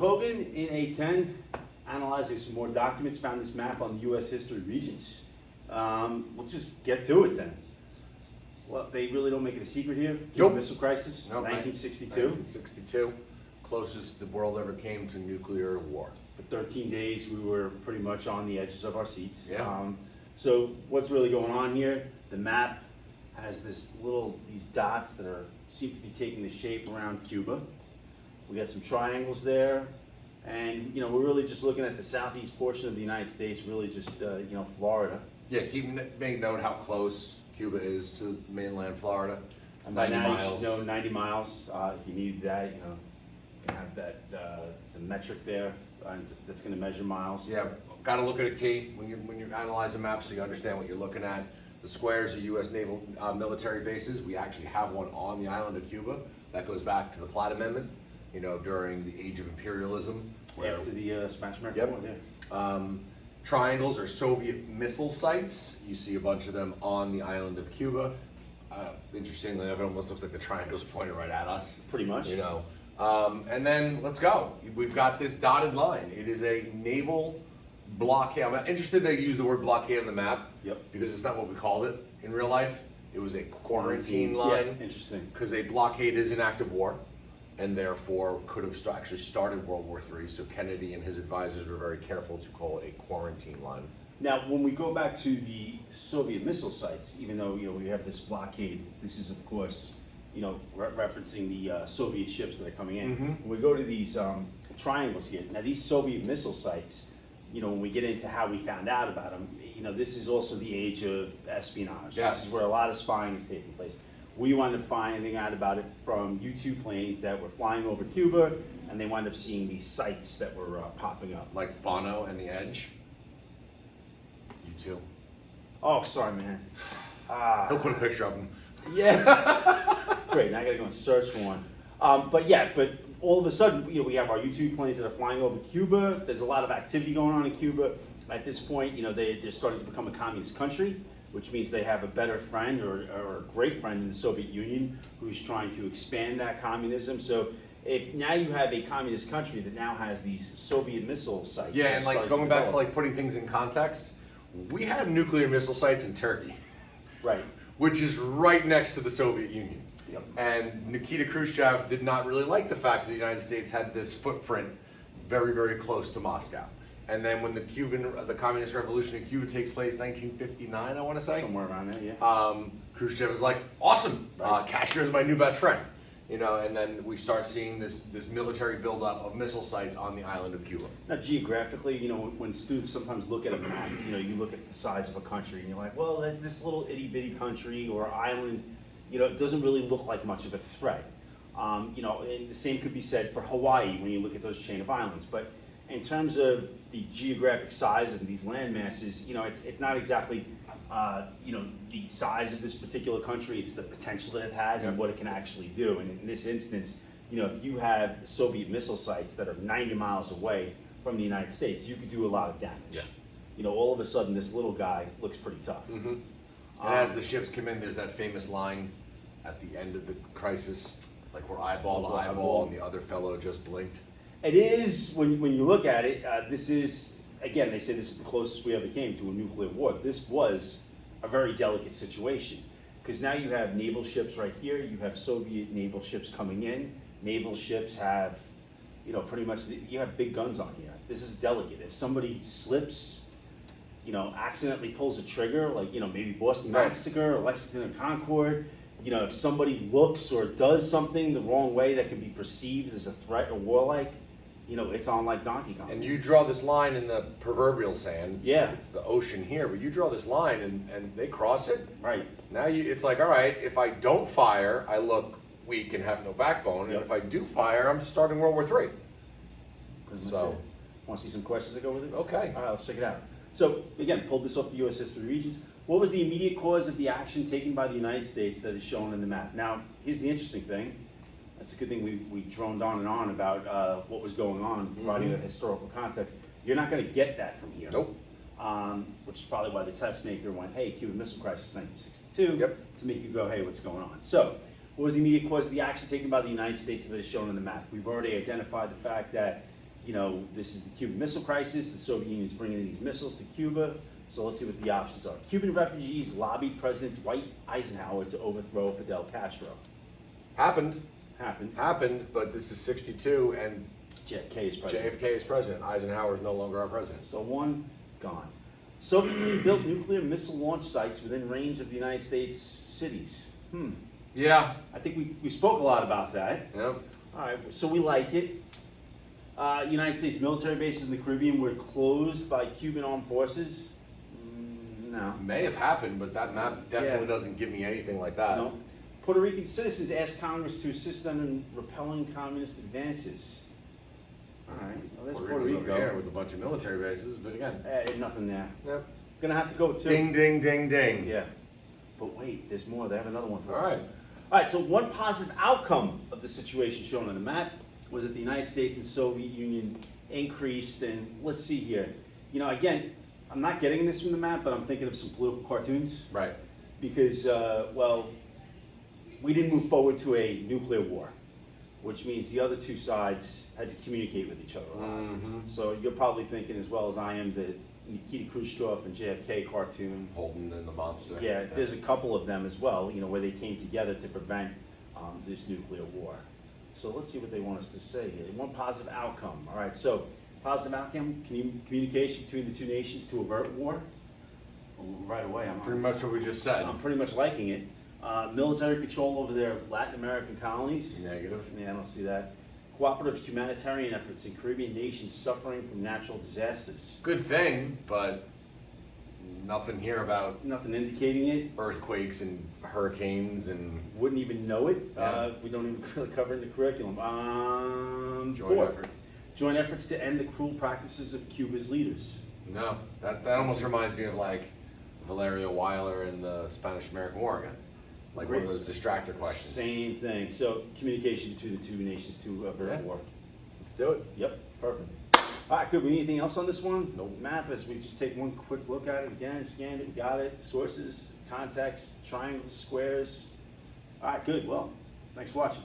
Hogan in A10, analyzing some more documents, found this map on the U.S. history regions. We'll just get to it then. Well, they really don't make it a secret here. Cuban Missile Crisis, Nope. 1962. 1962, closest the world ever came to nuclear war. For 13 days, we were pretty much on the edges of our seats. Yeah. So what's really going on here? The map has these dots that seem to be taking the shape around Cuba. We got some triangles there, and we're really just looking at the southeast portion of the United States, really just Florida. Yeah, make note how close Cuba is to mainland Florida. And by 90 now miles. you should know 90 miles. If you needed that, you have that the metric there that's going to measure miles. Yeah, got to look at a key when you're analyzing maps so you understand what you're looking at. The squares are U.S. naval military bases. We actually have one on the island of Cuba that goes back to the Platt Amendment. During the age of imperialism. After the Spanish-American War. Yeah. Triangles are Soviet missile sites. You see a bunch of them on the island of Cuba. Interestingly enough, it almost looks like the triangle's pointed right at us. Pretty much. And then let's go. We've got this dotted line. It is a naval blockade. I'm interested they use the word blockade on the map. Yep. Because it's not what we called it in real life. It was a quarantine line. Yeah, interesting. Because a blockade is an act of war, and therefore could have actually started World War III. So Kennedy and his advisors were very careful to call it a quarantine line. Now, when we go back to the Soviet missile sites, even though we have this blockade, this is of course referencing the Soviet ships that are coming in. Mm-hmm. When we go to these triangles here, now these Soviet missile sites, when we get into how we found out about them, this is also the age of espionage. Yes. This is where a lot of spying is taking place. We wound up finding out about it from U-2 planes that were flying over Cuba, and they wound up seeing these sites that were popping up. Like Bono and the Edge. You too. Oh, sorry, man. He'll put a picture of him. Yeah. Great. Now I gotta go and search for one. But all of a sudden, we have our U-2 planes that are flying over Cuba. There's a lot of activity going on in Cuba. At this point, they're starting to become a communist country, which means they have a better friend or a great friend in the Soviet Union who's trying to expand that communism. So if now you have a communist country that now has these Soviet missile sites. Yeah, and going back to putting things in context, we had nuclear missile sites in Turkey. Right. Which is right next to the Soviet Union. Yep. And Nikita Khrushchev did not really like the fact that the United States had this footprint very, very close to Moscow. And then when the Communist Revolution in Cuba takes place, 1959, I want to say. Somewhere around there, yeah. Khrushchev was like, awesome, Right. Castro is my new best friend. And then we start seeing this military buildup of missile sites on the island of Cuba. Now, geographically, when students sometimes look at a map, you look at the size of a country, and you're like, well, this little itty-bitty country or island, it doesn't really look like much of a threat. And the same could be said for Hawaii when you look at those chain of islands. But in terms of the geographic size of these land masses, it's not exactly, the size of this particular country. It's the potential that it has and what it can actually do. And in this instance, if you have Soviet missile sites that are 90 miles away from the United States, you could do a lot of damage. Yeah. All of a sudden, this little guy looks pretty tough. Mm-hmm. And as the ships come in, there's that famous line at the end of the crisis, like we're eyeball to eyeball, and the other fellow just blinked. It is, when you look at it, this is, again, they say this is the closest we ever came to a nuclear war. This was a very delicate situation, because now you have naval ships right here, you have Soviet naval ships coming in. Naval ships have, pretty much, you have big guns on here. This is delicate. If somebody slips, accidentally pulls a trigger, like, maybe Boston Massacre or Lexington and Concord, if somebody looks or does something the wrong way that can be perceived as a threat or warlike, it's on like Donkey Kong. And you draw this line in the proverbial sand. Yeah. It's the ocean here, but you draw this line and they cross it. Right. Now it's like, all right, if I don't fire, I look weak and have no backbone. Yep. And if I do fire, I'm starting World War III. So, want to see some questions that go with it? Okay. All right, let's check it out. So, again, pulled this off the U.S. history regions. What was the immediate cause of the action taken by the United States that is shown in the map? Now, here's the interesting thing. That's a good thing we droned on and on about what was going on, providing the historical context. You're not going to get that from here. Nope. Which is probably why the test maker went, hey, Cuban Missile Crisis 1962, Yep. to make you go, hey, what's going on? So, what was the immediate cause of the action taken by the United States that is shown in the map? We've already identified the fact that You know, this is the Cuban Missile Crisis. The Soviet Union's bringing these missiles to Cuba. So let's see what the options are. Cuban refugees lobbied President Dwight Eisenhower to overthrow Fidel Castro. Happened, but this is 62 and JFK is president. JFK is president. Eisenhower is no longer our president. So one, gone. Soviet Union built nuclear missile launch sites within range of the United States cities. Yeah. I think we spoke a lot about that. Yeah. All right, so we like it. United States military bases in the Caribbean were closed by Cuban armed forces. No. May have happened, but that map definitely doesn't give me anything like that. No. Puerto Rican citizens asked Congress to assist them in repelling communist advances. All right, well, there's Puerto Rico's Rico. over here with a bunch of military bases, but again. Nothing there. Yep. Gonna have to go with two. Ding, ding, ding, ding. Yeah. But wait, there's more. They have another one for All us. right. All right, so one positive outcome of the situation shown on the map was that the United States and Soviet Union increased, and let's see here. You know, again, I'm not getting this from the map, but I'm thinking of some political cartoons. Right. Because, well, we didn't move forward to a nuclear war, which means the other two sides had to communicate with each other a lot. So you're probably thinking as well as I am the Nikita Khrushchev and JFK cartoon. Holden and the monster. Yeah, there's a couple of them as well, you know, where they came together to prevent this nuclear war. So let's see what they want us to say here. One positive outcome. All right, so positive outcome, communication between the two nations to avert war. Right away, Pretty much what we just said. I'm pretty much liking it. Military control over their Latin American colonies. Negative. Yeah, I don't see that. Cooperative humanitarian efforts in Caribbean nations suffering from natural disasters. Good thing, but nothing here about Nothing indicating it. earthquakes and hurricanes and Wouldn't even know it. Yeah. We don't even really cover it in the curriculum. joint Four. effort. Joint efforts to end the cruel practices of Cuba's leaders. No, that almost reminds me of like Valerio Weiler and the Spanish-American War again. Like one of those distractor questions. Same thing. So communication between the two nations to avert war. Let's do it. Yep, perfect. All right, good. We need anything else on this one? Nope. Map, as we just take one quick look at it again, scanned it, got it. Sources, context, triangles, squares. All right, good. Well, thanks for watching.